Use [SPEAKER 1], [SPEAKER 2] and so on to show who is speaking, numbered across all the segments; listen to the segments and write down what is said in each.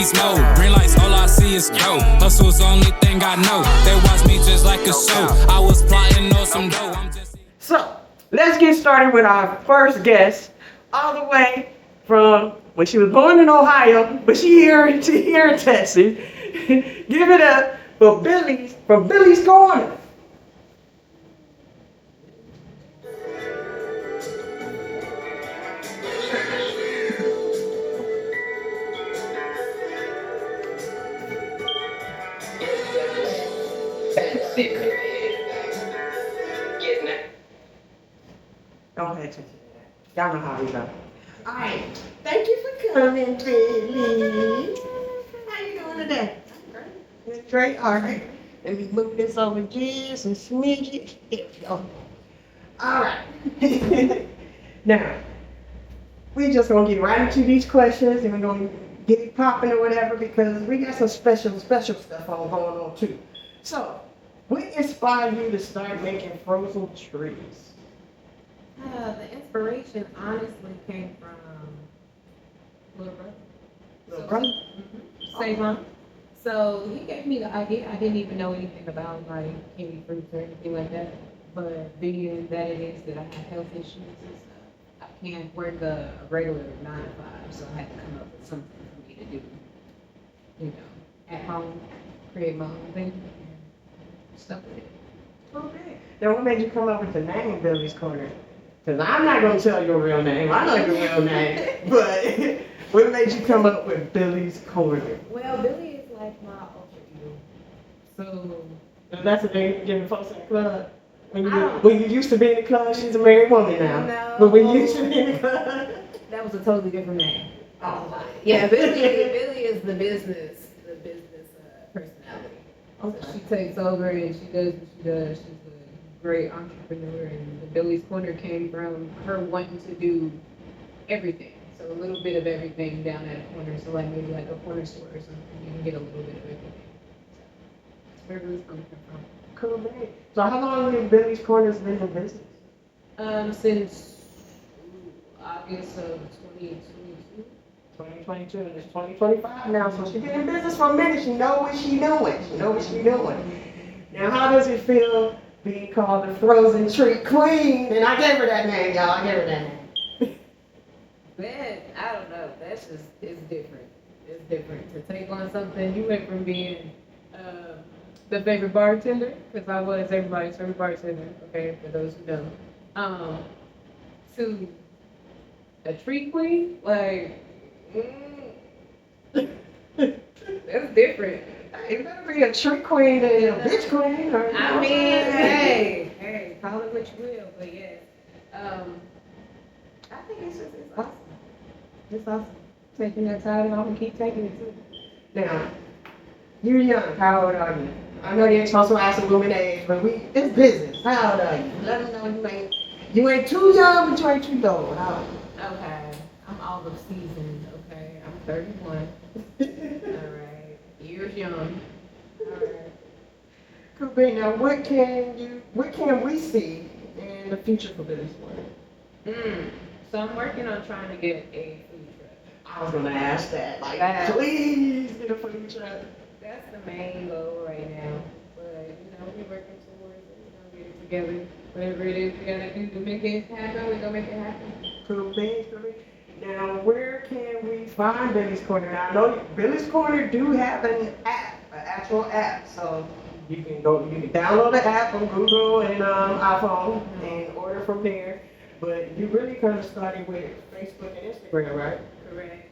[SPEAKER 1] beast mode. Green lights, all I see is dough. Hustle's the only thing I know. They watch me just like a show. I was plotting on some dough.
[SPEAKER 2] So, let's get started with our first guest, all the way from when she was born in Ohio, but she here in Texas. Give it up for Billie'S from Billie'S Corner. Don't pay attention to that. Y'all know how we go. Alright, thank you for coming, Billie. How you doing today? Great. Great, alright. Let me move this over just and smidge it. There we go. Alright. Now, we just gonna get right into these questions and we're gonna get it popping or whatever because we got some special stuff going on too. So, what inspired you to start making frozen trees?
[SPEAKER 3] The inspiration honestly came from little brother.
[SPEAKER 2] Little brother?
[SPEAKER 3] Savon. So he gave me the idea. I didn't even know anything about like kiwi fruits or anything like that. But being that it is that I have health issues and stuff, I can't work a regular 9 to 5, so I had to come up with something for me to do, you know, at home, create my own thing, and stuff with it.
[SPEAKER 2] Okay. Now, what made you come up with the name Billie'S Corner? Because I'm not going to tell your real name. I know your real name. But what made you come up with Billie'S Corner?
[SPEAKER 3] Well, Billie is like my alter ego. So
[SPEAKER 2] That's the thing you're giving folks in the club. When you used to be in the club, she's a married woman now.
[SPEAKER 3] No.
[SPEAKER 2] But when you used to be in the club.
[SPEAKER 3] that was a totally different name.
[SPEAKER 2] Oh,
[SPEAKER 3] Yeah, Billie is the business personality.
[SPEAKER 2] okay.
[SPEAKER 3] So she takes over and she does what she does. She's a great entrepreneur, and the Billie'S Corner came from her wanting to do everything. So a little bit of everything down at a corner. So like maybe like a corner store or something, you can get a little bit of everything. So that's where Billie's Corner came from.
[SPEAKER 2] Cool, man. So how long have Billie'S Corner's been in business?
[SPEAKER 3] Since August of 2022.
[SPEAKER 2] 2022, and it's 2025 now, so she's been in business for a minute. She know what she doing. Now, how does it feel being called the Frozen Treat Queen? And I gave her that name, y'all.
[SPEAKER 3] Man, I don't know. That's just, it's different. It's different to take on something. You went from being the favorite bartender, because I was everybody's favorite bartender, okay, for those who know, to a treat queen, like, that's different.
[SPEAKER 2] It better be a treat queen than a bitch queen. Or,
[SPEAKER 3] I mean, hey, call it what you will, but yes. I think it's awesome. It's awesome. Taking that time off and keep taking it too.
[SPEAKER 2] Now, you're young. How old are you? I know you ain't supposed to ask a woman age, but it's business. How old are you? Let them know you ain't too young, but you ain't too old. How old?
[SPEAKER 3] Okay, I'm all of seasoned, okay? I'm 31. Alright, years young. Alright.
[SPEAKER 2] Cool, babe. Now, what can we see in the future for Billie'S Corner?
[SPEAKER 3] So I'm working on trying to get a food truck.
[SPEAKER 2] I was gonna ask that. Like, please get a food truck.
[SPEAKER 3] That's the main goal right now. But, you know, we're working towards it. We're gonna get it together. Whatever it is we gotta do to make it happen, we're gonna make it happen.
[SPEAKER 2] Cool, babe. Now, where can we find Billie'S Corner? Now, I know Billie'S Corner do have an app, an actual app. So you can download the app on Google and iPhone and order from there. But you really kind of started with Facebook and Instagram, right?
[SPEAKER 3] Correct.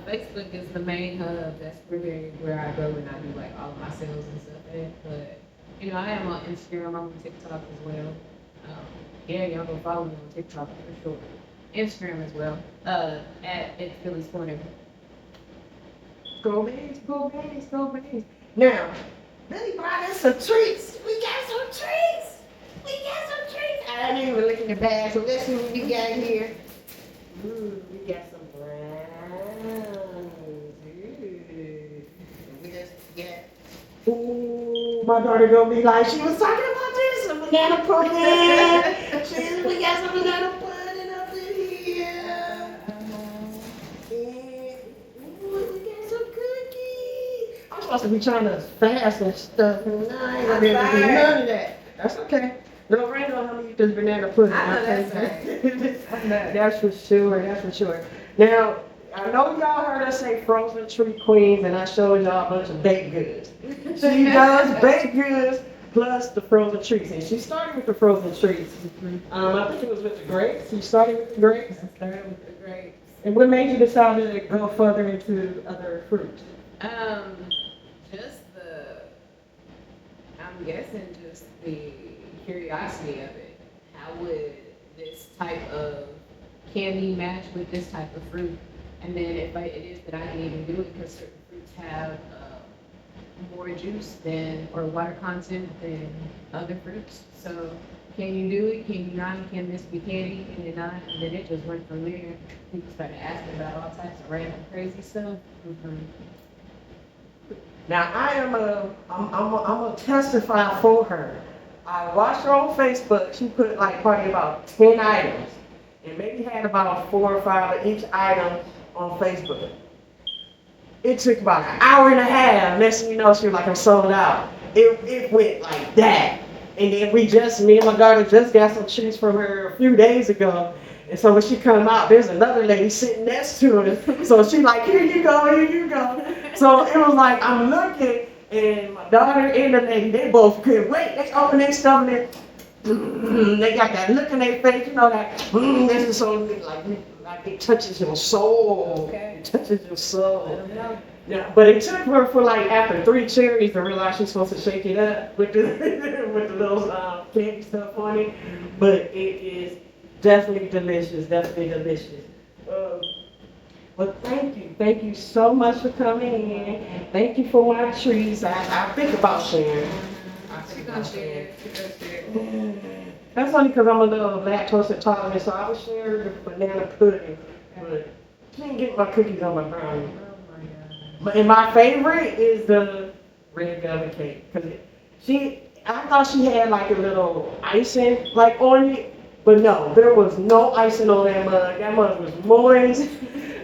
[SPEAKER 3] Facebook is the main hub. That's really where I go and I do like all of my sales and stuff at. But you know, I am on Instagram. I'm on TikTok as well. Yeah, y'all go follow me on TikTok for sure. Instagram as well. At It's Billie'S Corner.
[SPEAKER 2] Go Billie'S. Now, Billie brought us some treats. We got some treats. I didn't even look in the bag, so let's see what we got here. Ooh, we got some browns. Ooh. We just got. Ooh, my daughter gonna be like, she was talking about this, some banana pudding. We got some banana pudding up in here. And, ooh, we got some good supposed to be trying to fast and stuff, and I ain't gonna be able to do none of that. That's okay. No, Rain don't help me eat this banana pudding.
[SPEAKER 3] I know that's
[SPEAKER 2] right. That's for sure, that's for sure. Now, I know y'all heard us say frozen treat queens, and I showed y'all a bunch of baked goods. She does baked goods plus the frozen treats, and she started with the frozen treats. I think it was with the grapes. She started with the grapes.
[SPEAKER 3] I started with the grapes.
[SPEAKER 2] And what made you decide to go further into other fruits?
[SPEAKER 3] Just I'm guessing just the curiosity of it. How would this type of candy match with this type of fruit? And then if it is that I can even do it, because certain fruits have more juice or water content than other fruits. So can you do it? Can you not? Can this be candy? Can it not? And then it just went from there. People started asking about all types of random crazy stuff.
[SPEAKER 2] Now I'm gonna testify for her. I watched her on Facebook. She put like probably about 10 items, and maybe had about 4 or 5 of each item on Facebook. It took about an hour and a half. Next thing you know, she was like, I'm sold out. It went like that. And then me and my daughter just got some treats from her a few days ago. And so when she come out, there's another lady sitting next to her. So she like, here you go, here you go. So it was like, I'm looking, and my daughter and the lady, they both couldn't wait. They open their stuff, and they got that look in their face, you know, that, this is so, like it touches your soul.
[SPEAKER 3] Okay.
[SPEAKER 2] It touches your soul. Yeah, but it took her for like after 3 cherries to realize she's supposed to shake it up with the with the little candy stuff on it. But it is definitely delicious, definitely delicious. Well, thank you so much for coming in. Thank you for my treats. I think about sharing. That's only because I'm a little lactose intolerant, so I would share the banana pudding, but can't get my cookies on my brownie. And my favorite is the red velvet cake, because I thought she had like a little icing like on it, but no, there was no icing on that mug. That mug was moist.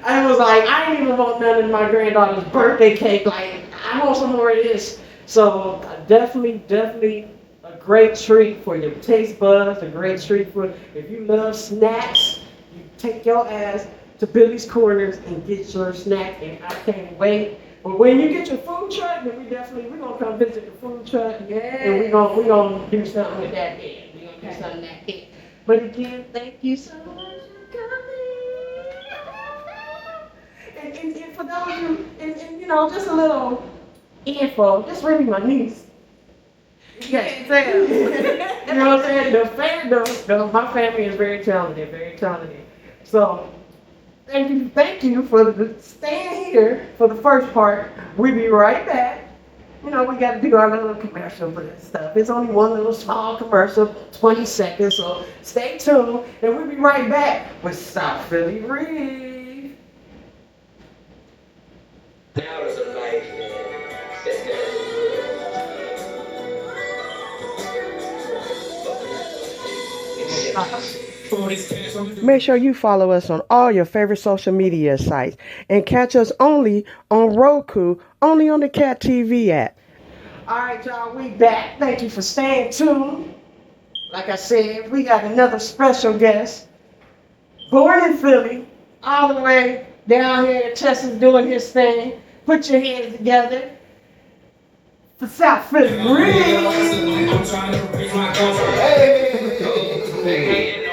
[SPEAKER 2] I was like, I didn't even want none of my granddaughter's birthday cake. Like, I want some more of this. So definitely a great treat for your taste buds, a great treat for if you love snacks, you take your ass to Billie's Corners and get your snack, and I can't wait. But when you get your food truck, then we're gonna come visit the food truck, and we're gonna do something with that then. We're gonna do something that day. But again, thank you so much for coming. And for those of you, and you know, just a little info, this really my niece. Yes, you know what I'm saying? My family is very talented, very talented. So thank you for staying here for the first part. We'll be right back. You know, we got to do our little commercial for this stuff. It's only one little small commercial, 20 seconds, so stay tuned, and we'll be right back with Southphilly Reef.
[SPEAKER 4] Hours of life.
[SPEAKER 2] Make sure you follow us on all your favorite social media sites and catch us only on Roku, only on the Cat TV app. All right, y'all, we back. Thank you for staying tuned. Like I said, we got another special guest, born in Philly, all the way down here. Tessa's doing his thing. Put your hands together for Southphilly Reef.
[SPEAKER 1] I'm trying to reach my goals.
[SPEAKER 5] Hey,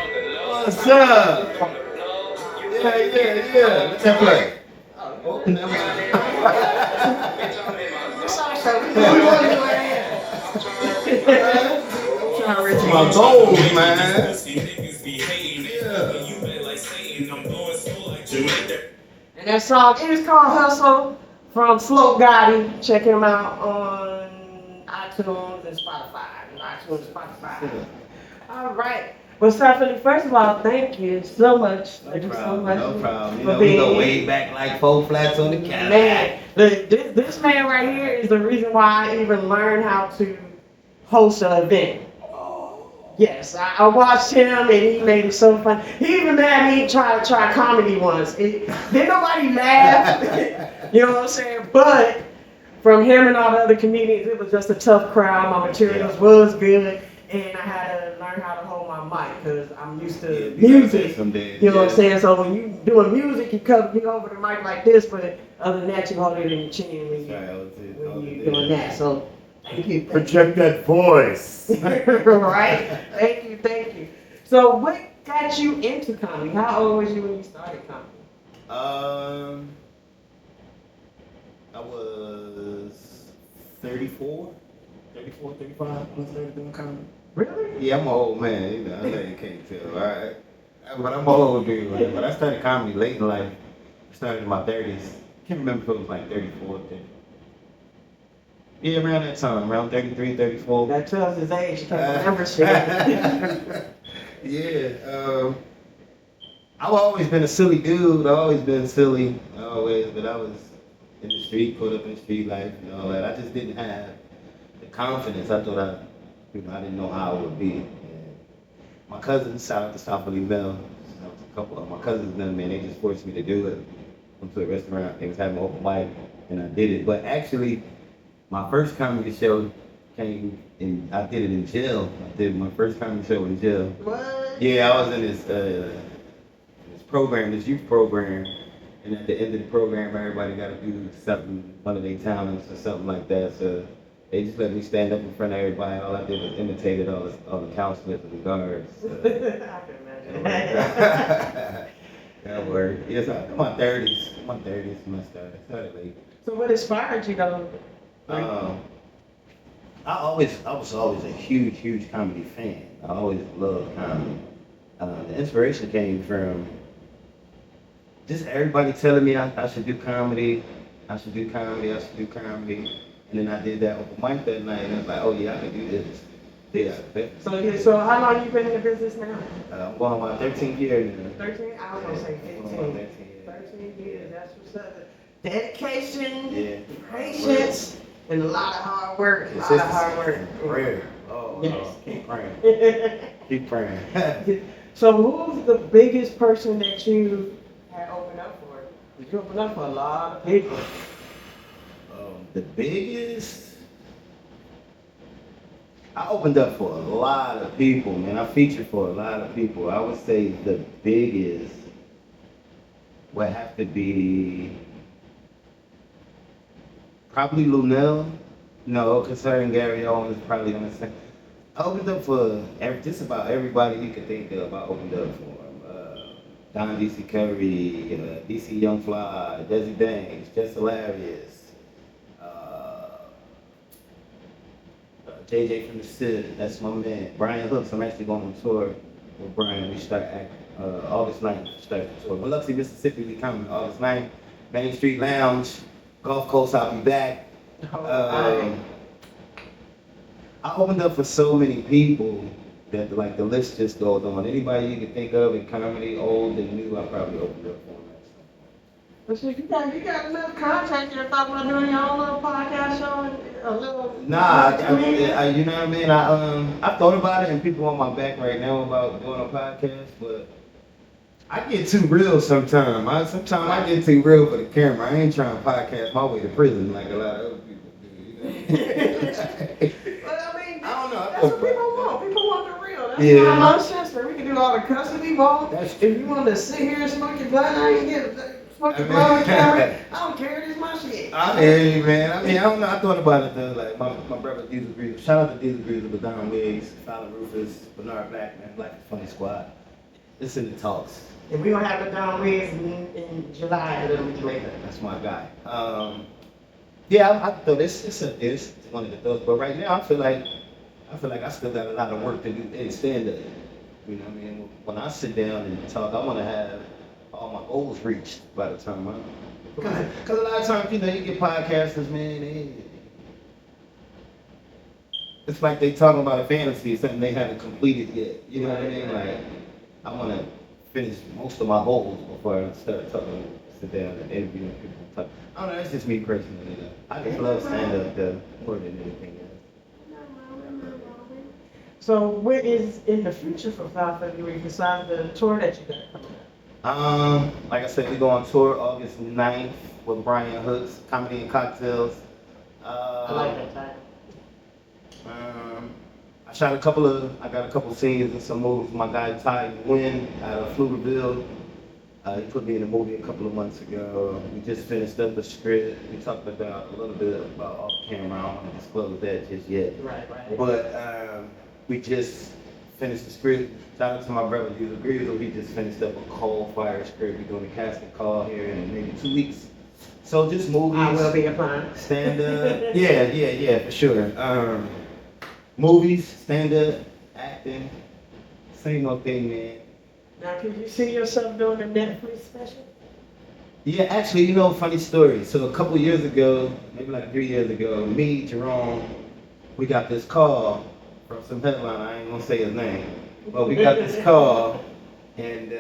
[SPEAKER 5] what's up? Yeah. Let that play. Oh, never mind. My goals, man.
[SPEAKER 2] And that song is called Hustle from Slow Gotti. Check him out on iTunes and Spotify. All right. Well, Southphilly, first of all, thank you so much.
[SPEAKER 5] No problem. You know, we go way back like 4 flats on the Cadillac.
[SPEAKER 2] Man, this man right here is the reason why I even learned how to host an event. Yes, I watched him and he made it so fun. He even made me try comedy once. Didn't nobody laugh, you know what I'm saying? But from him and all the other comedians, it was just a tough crowd. My materials was good, and I had to learn how to hold my mic because I'm used to music. You know what I'm saying? So when you doing music, you over the mic like this, but other than that, you hold it in your chin when you doing that. So thank you.
[SPEAKER 5] Project that voice.
[SPEAKER 2] Right? Thank you. So what got you into comedy? How old was you when you started comedy?
[SPEAKER 5] I was 34, 35 when I started doing comedy.
[SPEAKER 2] Really?
[SPEAKER 5] Yeah, I'm an old man, you know, I know you can't tell, alright? But I'm an old dude, right? But I started comedy late in life. I started in my 30s. Can't remember if it was like 34, 30. Yeah, around that time, around 33, 34.
[SPEAKER 2] That tells his age, you can't remember shit.
[SPEAKER 5] Yeah, I've always been a silly dude. I've always been silly, but I was in the street, caught up in the street life and all that. I just didn't have the confidence. I thought I didn't know how it would be. And my cousins, shout out to Southphilly, a couple of my cousins, man, they just forced me to do it. Went to a restaurant, they was having an open mic, and I did it. But actually, my first comedy show came in, I did it in jail. I did my first comedy show in jail.
[SPEAKER 2] What?
[SPEAKER 5] Yeah, I was in this program, this youth program, and at the end of the program, everybody got to do something, one of their talents or something like that. So they just let me stand up in front of everybody. All I did was imitate all the counselors and the guards.
[SPEAKER 2] I can imagine.
[SPEAKER 5] That worked. Yes, I'm in my 30s. When I started late.
[SPEAKER 2] So what inspired you though?
[SPEAKER 5] I was always a huge comedy fan. I always loved comedy. The inspiration came from just everybody telling me I should do comedy, I should do comedy. And then I did that open mic that night, and I was like, oh yeah, I can do this. Yeah.
[SPEAKER 2] So how long you been in the business now?
[SPEAKER 5] I'm going on my 13th year now.
[SPEAKER 2] 13? I was gonna say 15. 13 years, that's what's up. Dedication, patience, and a lot of hard work.
[SPEAKER 5] Prayer. Oh,
[SPEAKER 2] yes.
[SPEAKER 5] Keep praying. Keep praying.
[SPEAKER 2] So who's the biggest person that you had opened up for? You opened up for a lot of people.
[SPEAKER 5] The biggest? I opened up for a lot of people, man. I featured for a lot of people. I would say the biggest would have to be probably Lunel. No, concerning Gary Owens, probably gonna say. I opened up for just about everybody you could think of. I opened up for Don DC Curry, DC Young Fly, Desi Banks, Just Hilarious, JJ from the Sid, that's my man. Brian Hooks, I'm actually going on tour with Brian. We start August 9th, start the tour. Biloxi, Mississippi, we coming August 9th. Main Street Lounge, Gulf Coast, I'll be back. I opened up for so many people that like the list just goes on. Anybody you can think of in comedy, old and new, I probably opened up for them.
[SPEAKER 2] But shit, you got enough contact. You're talking about doing your own little podcast show and a little.
[SPEAKER 5] Nah, you know what I mean. I thought about it, and people on my back right now about doing a podcast, but I get too real sometimes. Sometimes I get too real for the camera. I ain't trying to podcast my way to prison like a lot of other people do. You know?
[SPEAKER 2] But I mean,
[SPEAKER 5] I don't know.
[SPEAKER 2] that's what people want. People want the real. That's
[SPEAKER 5] Yeah.
[SPEAKER 2] why I love Chester. We can do all the custody ball. If you want to sit here and smoke your blunt, I ain't get smoke your blunt on camera. I don't care. It's my shit.
[SPEAKER 5] I hear you, man. I mean, I don't know. I thought about it though. Like my brother Diesel Breezer. Shout out to Diesel Breezer, with Don Wiggs, Fallon Rufus, Bernard Blackman, Black is Funny Squad. It's in the talks.
[SPEAKER 2] And we're going to have the Don Wiz in July, a little bit later.
[SPEAKER 5] That's my guy. Yeah, I thought it's one of the thoughts. But right now, I feel like I still got a lot of work to do in stand-up. You know what I mean? When I sit down and talk, I want to have all my goals reached by the time I'm. Because a lot of times, you get podcasters, man, it's like they talking about a fantasy, something they haven't completed yet. You know what I mean? Like, I want to finish most of my goals before I start sit down and interview people. I don't know, that's just me personally. I just love stand-up more than anything else.
[SPEAKER 2] So what is in the future for Southphilly besides the tour that you got coming up?
[SPEAKER 5] Like I said, we go on tour August 9th with Brian Hooks, Comedy and Cocktails.
[SPEAKER 2] I like that title.
[SPEAKER 5] I got a couple scenes in some movies. My guy Ty Wynn out of Pflugerville, he put me in a movie a couple of months ago. We just finished up the script. We talked about a little bit about off camera. I don't want to disclose that just yet.
[SPEAKER 2] Right.
[SPEAKER 5] But we just finished the script. Shout out to my brother, Hugh Grizzle. He just finished up a cold fire script. We're doing a casting call here in maybe 2 weeks. So just movies.
[SPEAKER 2] I will be applying.
[SPEAKER 5] Stand up. Yeah, for sure. Movies, stand up, acting, same old thing, man.
[SPEAKER 2] Now, could you see yourself doing a Netflix special?
[SPEAKER 5] Yeah, actually, you know, funny story. So a couple years ago, maybe like 3 years ago, me, Jerome, we got this call from some headline. I ain't gonna say his name, but we got this call, and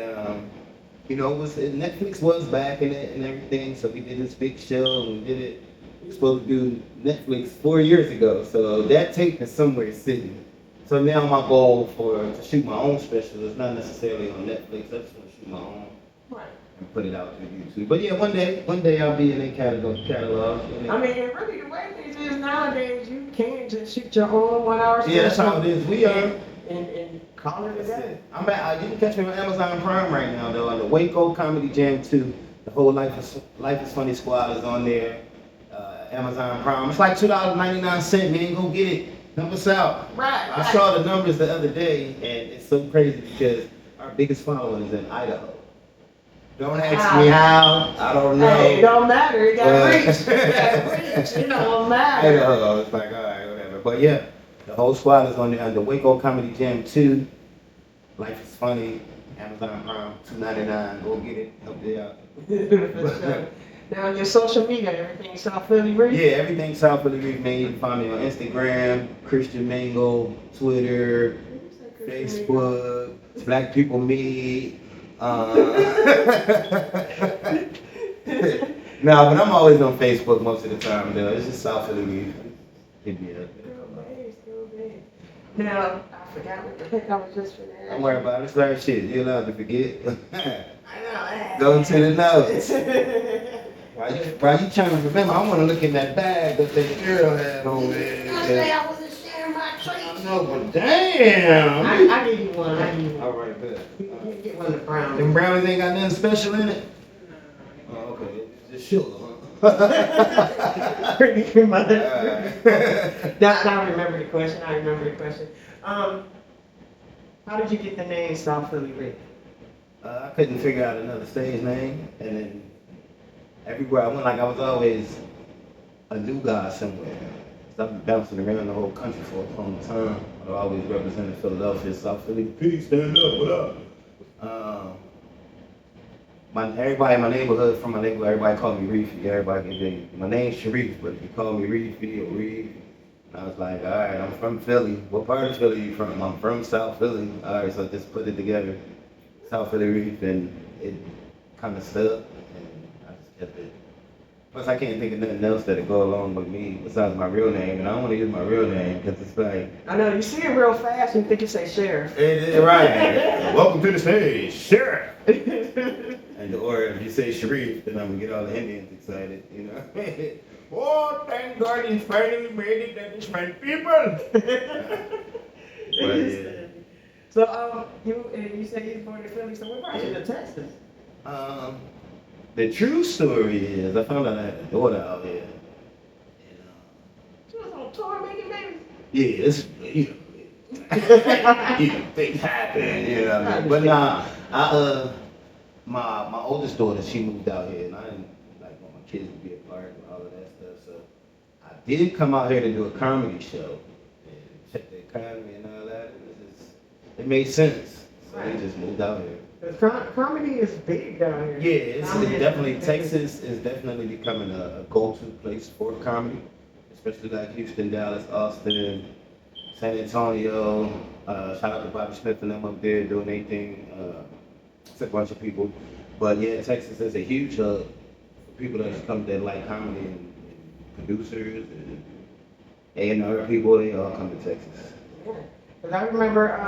[SPEAKER 5] you know, Netflix was back in it and everything. So we did this big show, and we did it. We were supposed to do Netflix 4 years ago. So that tape is somewhere sitting. So now my goal to shoot my own special is not necessarily on Netflix. I just want to shoot my own.
[SPEAKER 2] Right.
[SPEAKER 5] And put it out to YouTube. But yeah, one day I'll be in their catalog.
[SPEAKER 2] I mean, and really the way things is nowadays, you can just shoot your own 1 hour special.
[SPEAKER 5] Yeah, that's how it is. We are.
[SPEAKER 2] And call it a day.
[SPEAKER 5] You can catch me on Amazon Prime right now, though, on the Waco Comedy Jam 2. The whole Life is Funny squad is on there. Amazon Prime. It's like $2.99, man. Go get it. Help us out.
[SPEAKER 2] Right.
[SPEAKER 5] I saw the numbers the other day, and it's so crazy because our biggest following is in Idaho. Don't ask me how. I don't know.
[SPEAKER 2] Hey, it don't matter. It got reach. It don't matter.
[SPEAKER 5] Idaho. It's like, all right, whatever. But yeah, the whole squad is on there under Waco Comedy Jam 2. Life is Funny. Amazon Prime, $2.99. Go get it. Help you out.
[SPEAKER 2] Now on your social media, everything Southphilly Reef?
[SPEAKER 5] Yeah, everything Southphilly Reef, man. You can find me on Instagram, Christian Mango, Twitter, Facebook, Black People Meet. No, but I'm always on Facebook most of the time, though. It's just Southphilly Reef. Hit me up.
[SPEAKER 2] Now, I forgot what the heck I was just for that.
[SPEAKER 5] Don't worry about it. It's like shit. You're allowed to forget.
[SPEAKER 2] I know.
[SPEAKER 5] Go to the notes. While you trying to remember, I want to look in that bag that that girl had on there.
[SPEAKER 2] I say I wasn't sharing my treats.
[SPEAKER 5] I know, but damn.
[SPEAKER 2] I give you one.
[SPEAKER 5] All right, good.
[SPEAKER 2] You get one of the brownies.
[SPEAKER 5] Them brownies ain't got nothing special in it? Oh, okay. It's just sugar, huh?
[SPEAKER 2] Pretty much. Now I remember the question. How did you get the name Southphilly Reef?
[SPEAKER 5] I couldn't figure out another stage name, and then everywhere I went, like I was always a new guy somewhere. So I've been bouncing around the whole country for a long time. I always represented Philadelphia, South Philly. Peace, stand up, what up? Everybody in my neighborhood, everybody called me Reef. My name's Sharif, but if you call me Reef or Reef, and I was like, all right, I'm from Philly. What part of Philly are you from? I'm from South Philly. All right, so I just put it together, South Philly Reef, and it kind of stuck, and I just kept it. Plus, I can't think of nothing else that'll go along with me besides my real name, and I don't want to use my real name because it's like.
[SPEAKER 2] I know, you see it real fast and you think you say Sheriff.
[SPEAKER 5] Right. Welcome to the stage, Sheriff. Or if you say Sharif, then I'm going to get all the Indians excited, you know. Oh, thank God he's finally made it, that is my people. But, yeah.
[SPEAKER 2] So, you say you're born in Philly, so what brought you to Texas?
[SPEAKER 5] The true story is I found out I had a daughter out here.
[SPEAKER 2] She was on tour making babies?
[SPEAKER 5] Yeah, it's, things happen, you know what I mean? But nah, my oldest daughter, she moved out here, and I didn't like want my kids to be a part and all of that stuff, so I did come out here to do a comedy show and check the economy and all that, and it made sense, so we just moved out here.
[SPEAKER 2] Comedy is big down here.
[SPEAKER 5] Yeah, Texas is definitely becoming a go-to place for comedy, especially like Houston, Dallas, Austin, San Antonio. Shout out to Bobby Smith and them up there doing their thing. It's a bunch of people. But yeah, Texas is a huge hub for people that come that like comedy and producers and A&R people. They all come to Texas.
[SPEAKER 2] Yeah. Because I remember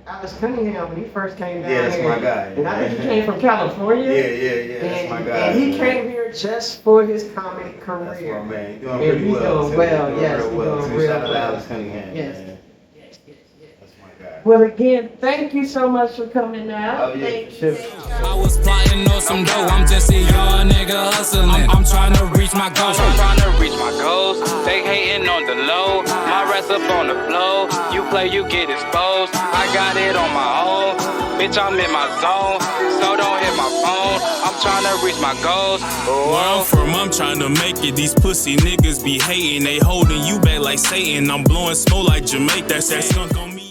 [SPEAKER 2] Alex Cunningham when he first came down
[SPEAKER 5] here. Yeah, that's
[SPEAKER 2] here.
[SPEAKER 5] my guy.
[SPEAKER 2] And I think he came from California.
[SPEAKER 5] Yeah, that's my guy.
[SPEAKER 2] And he came here just for his comic
[SPEAKER 5] That's my
[SPEAKER 2] career.
[SPEAKER 5] man. He's doing
[SPEAKER 2] Yeah,
[SPEAKER 5] pretty
[SPEAKER 2] he's
[SPEAKER 5] well.
[SPEAKER 2] doing
[SPEAKER 5] too.
[SPEAKER 2] well,
[SPEAKER 5] He's
[SPEAKER 2] yes,
[SPEAKER 5] real
[SPEAKER 2] he's
[SPEAKER 5] well.
[SPEAKER 2] doing
[SPEAKER 5] too.
[SPEAKER 2] real
[SPEAKER 5] Shout out to
[SPEAKER 2] well.
[SPEAKER 5] Alex Cunningham.
[SPEAKER 2] Yes.
[SPEAKER 5] Man.
[SPEAKER 2] Yes, yes, yes.
[SPEAKER 5] That's my guy.
[SPEAKER 2] Well, again, thank you so much for coming out.
[SPEAKER 5] Oh, yeah,
[SPEAKER 2] Thank
[SPEAKER 5] for
[SPEAKER 2] you.
[SPEAKER 5] sure.
[SPEAKER 1] I was plotting on some dough. I'm just a young nigga hustling. I'm trying to reach my goals. I'm trying to reach my goals. They hating on the low. My rest up on the flow. You play, you get exposed. I got it on my own. Bitch, I'm in my zone. So don't hit my phone. I'm trying to reach my goals. Where I'm from, I'm trying to make it. These pussy niggas be hating. They holding you back like Satan. I'm blowing smoke like Jamaica. That's that skunk on me.